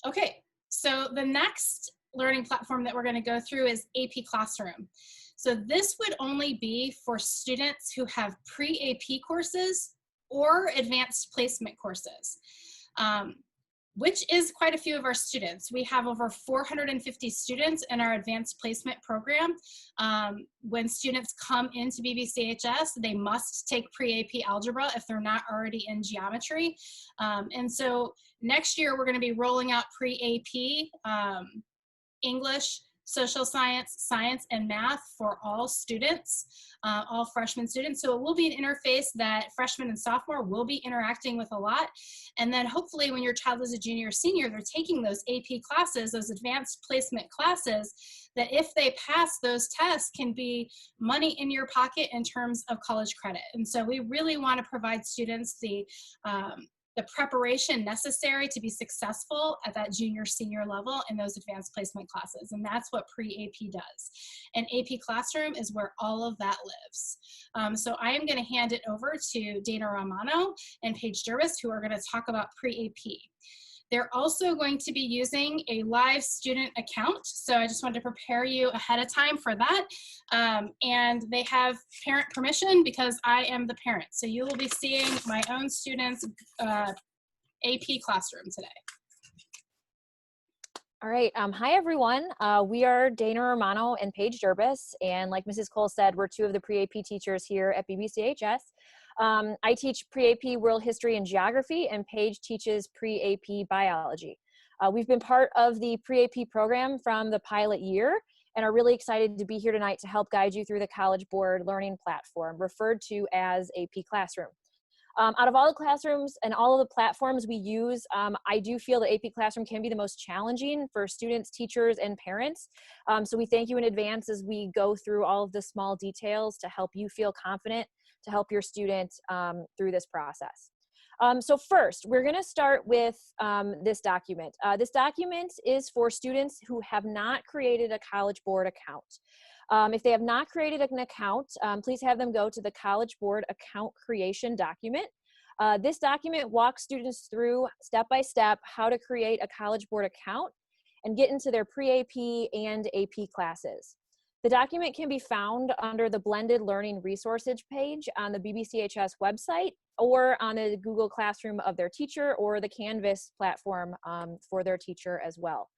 Okay, so the next learning platform that we're going to go through is AP Classroom. So this would only be for students who have pre-AP courses or advanced placement courses, which is quite a few of our students. We have over 450 students in our advanced placement program. When students come into BBCHS, they must take pre-AP algebra if they're not already in geometry. And so next year, we're going to be rolling out pre-AP English, social science, science, and math for all students, all freshman students. So it will be an interface that freshmen and sophomore will be interacting with a lot. And then hopefully when your child is a junior or senior, they're taking those AP classes, those advanced placement classes, that if they pass those tests can be money in your pocket in terms of college credit. And so we really want to provide students the preparation necessary to be successful at that junior senior level in those advanced placement classes. And that's what pre-AP does. And AP Classroom is where all of that lives. So I am going to hand it over to Dana Romano and Paige Jervis, who are going to talk about pre-AP. They're also going to be using a live student account. So I just wanted to prepare you ahead of time for that. And they have parent permission because I am the parent. So you will be seeing my own students' AP Classroom today. All right, hi everyone. We are Dana Romano and Paige Jervis. And like Mrs. Cole said, we're two of the pre-AP teachers here at BBCHS. I teach pre-AP World History and Geography, and Paige teaches pre-AP Biology. We've been part of the pre-AP program from the pilot year and are really excited to be here tonight to help guide you through the College Board learning platform, referred to as AP Classroom. Out of all the classrooms and all of the platforms we use, I do feel that AP Classroom can be the most challenging for students, teachers, and parents. So we thank you in advance as we go through all of the small details to help you feel confident to help your student through this process. So first, we're going to start with this document. This document is for students who have not created a College Board account. If they have not created an account, please have them go to the College Board account creation document. This document walks students through step by step how to create a College Board account and get into their pre-AP and AP classes. The document can be found under the Blended Learning Resources page on the BBCHS website or on the Google Classroom of their teacher or the Canvas platform for their teacher as well.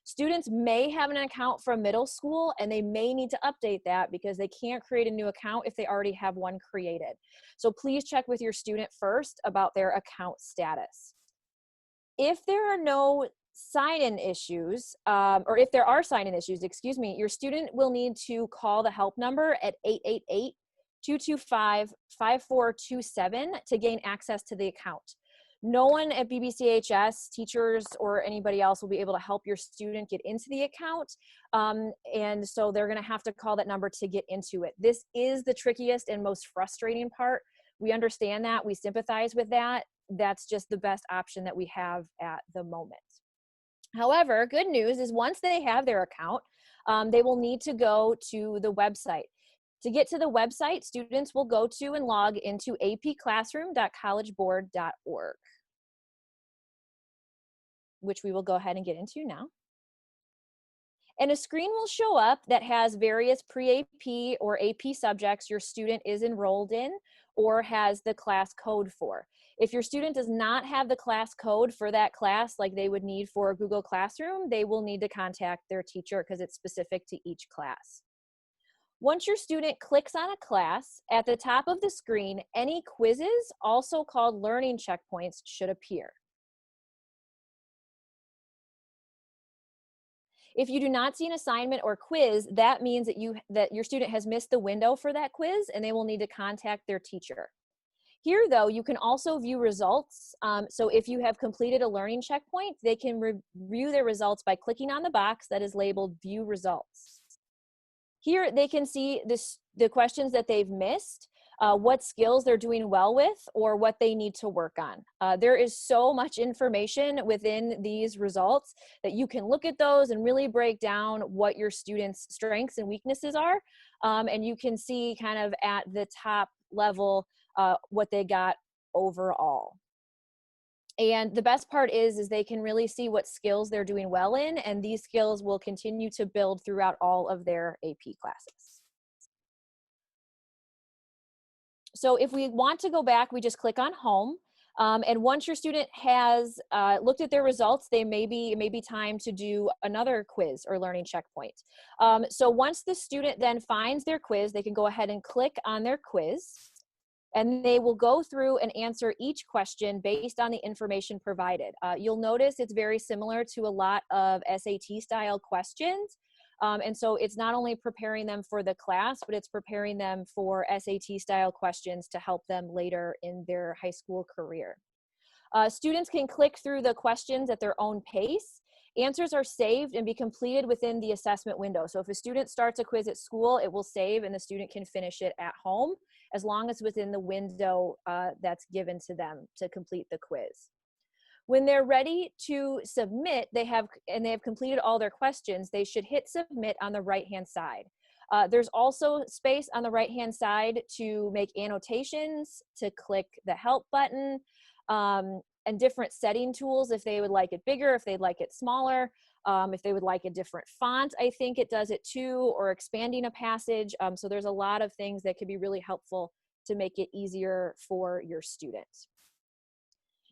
Students may have an account from middle school and they may need to update that because they can't create a new account if they already have one created. So please check with your student first about their account status. If there are no sign-in issues, or if there are sign-in issues, excuse me, your student will need to call the help number at 888-225-5427 to gain access to the account. No one at BBCHS, teachers, or anybody else will be able to help your student get into the account. And so they're gonna have to call that number to get into it. This is the trickiest and most frustrating part. We understand that, we sympathize with that. That's just the best option that we have at the moment. However, good news is once they have their account, they will need to go to the website. To get to the website, students will go to and log into apclassroom.collegeboard.org, which we will go ahead and get into now. And a screen will show up that has various pre-AP or AP subjects your student is enrolled in or has the class code for. If your student does not have the class code for that class like they would need for Google Classroom, they will need to contact their teacher because it's specific to each class. Once your student clicks on a class, at the top of the screen, any quizzes, also called learning checkpoints, should appear. If you do not see an assignment or quiz, that means that your student has missed the window for that quiz and they will need to contact their teacher. Here, though, you can also view results. So if you have completed a learning checkpoint, they can review their results by clicking on the box that is labeled View Results. Here, they can see the questions that they've missed, what skills they're doing well with, or what they need to work on. There is so much information within these results that you can look at those and really break down what your students' strengths and weaknesses are. And you can see kind of at the top level what they got overall. And the best part is they can really see what skills they're doing well in, and these skills will continue to build throughout all of their AP classes. So if we want to go back, we just click on home. And once your student has looked at their results, it may be time to do another quiz or learning checkpoint. So once the student then finds their quiz, they can go ahead and click on their quiz, and they will go through and answer each question based on the information provided. You'll notice it's very similar to a lot of SAT style questions. And so it's not only preparing them for the class, but it's preparing them for SAT style questions to help them later in their high school career. Students can click through the questions at their own pace. Answers are saved and be completed within the assessment window. So if a student starts a quiz at school, it will save and the student can finish it at home as long as within the window that's given to them to complete the quiz. When they're ready to submit, they have completed all their questions, they should hit submit on the right-hand side. There's also space on the right-hand side to make annotations, to click the help button, and different setting tools if they would like it bigger, if they'd like it smaller, if they would like a different font, I think it does it too, or expanding a passage. So there's a lot of things that could be really helpful to make it easier for your students.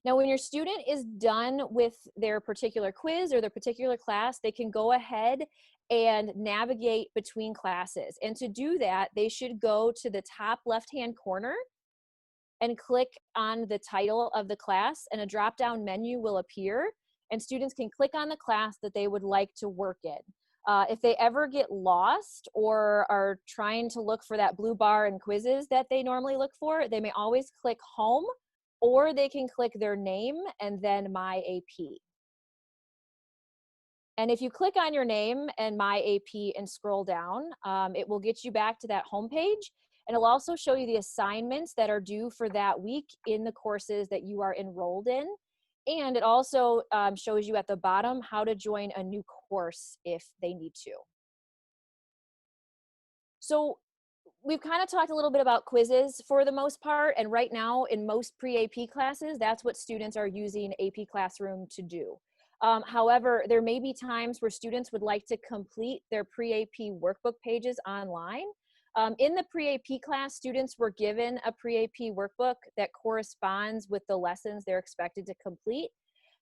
Now, when your student is done with their particular quiz or their particular class, they can go ahead and navigate between classes. And to do that, they should go to the top left-hand corner and click on the title of the class, and a drop-down menu will appear, and students can click on the class that they would like to work in. If they ever get lost or are trying to look for that blue bar in quizzes that they normally look for, they may always click home, or they can click their name and then My AP. And if you click on your name and My AP and scroll down, it will get you back to that home page, and it'll also show you the assignments that are due for that week in the courses that you are enrolled in. And it also shows you at the bottom how to join a new course if they need to. So we've kind of talked a little bit about quizzes for the most part, and right now in most pre-AP classes, that's what students are using AP Classroom to do. However, there may be times where students would like to complete their pre-AP workbook pages online. In the pre-AP class, students were given a pre-AP workbook that corresponds with the lessons they're expected to complete.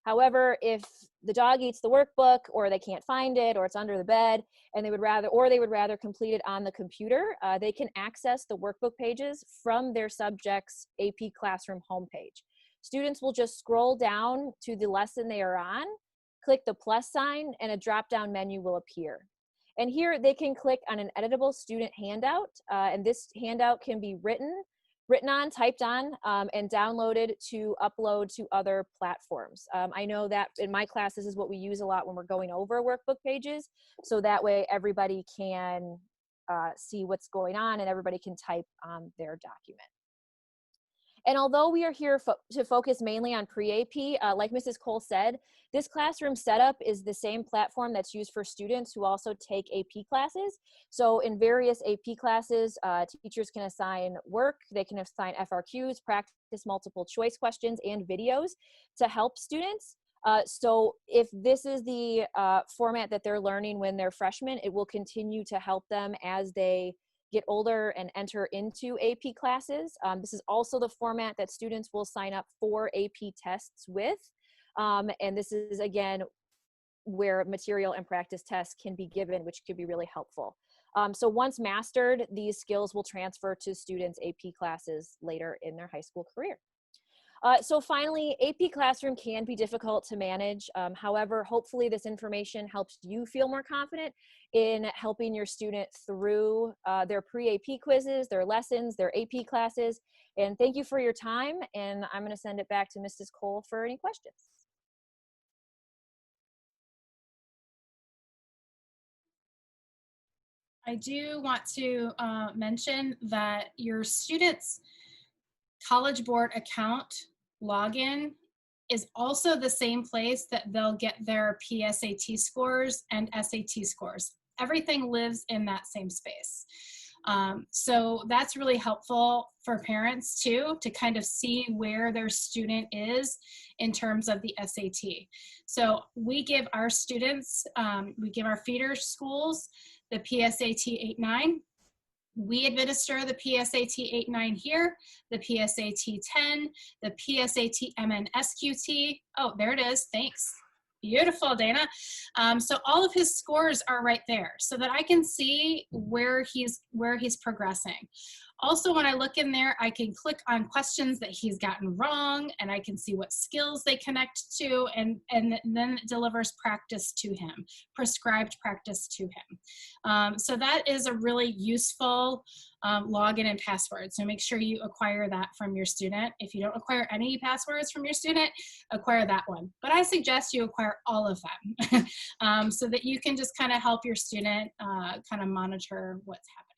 However, if the dog eats the workbook, or they can't find it, or it's under the bed, and they would rather complete it on the computer, they can access the workbook pages from their subject's AP Classroom homepage. Students will just scroll down to the lesson they are on, click the plus sign, and a drop-down menu will appear. And here they can click on an editable student handout, and this handout can be written on, typed on, and downloaded to upload to other platforms. I know that in my class, this is what we use a lot when we're going over workbook pages, so that way everybody can see what's going on and everybody can type on their document. And although we are here to focus mainly on pre-AP, like Mrs. Cole said, this classroom setup is the same platform that's used for students who also take AP classes. So in various AP classes, teachers can assign work, they can assign FRQs, practice multiple choice questions, and videos to help students. So if this is the format that they're learning when they're freshmen, it will continue to help them as they get older and enter into AP classes. This is also the format that students will sign up for AP tests with. And this is, again, where material and practice tests can be given, which could be really helpful. So once mastered, these skills will transfer to students' AP classes later in their high school career. So finally, AP Classroom can be difficult to manage. However, hopefully this information helps you feel more confident in helping your student through their pre-AP quizzes, their lessons, their AP classes. And thank you for your time. And I'm going to send it back to Mrs. Cole for any questions. I do want to mention that your students' College Board account login is also the same place that they'll get their PSAT scores and SAT scores. Everything lives in that same space. So that's really helpful for parents too, to kind of see where their student is in terms of the SAT. So we give our students, we give our feeder schools the PSAT 8-9. We administer the PSAT 8-9 here, the PSAT 10, the PSAT MNSQT. Oh, there it is. Thanks. Beautiful, Dana. So all of his scores are right there so that I can see where he's progressing. Also, when I look in there, I can click on questions that he's gotten wrong, and I can see what skills they connect to, and then it delivers practice to him, prescribed practice to him. So that is a really useful login and password. So make sure you acquire that from your student. If you don't acquire any passwords from your student, acquire that one. But I suggest you acquire all of them so that you can just kind of help your student kind of monitor what's happening.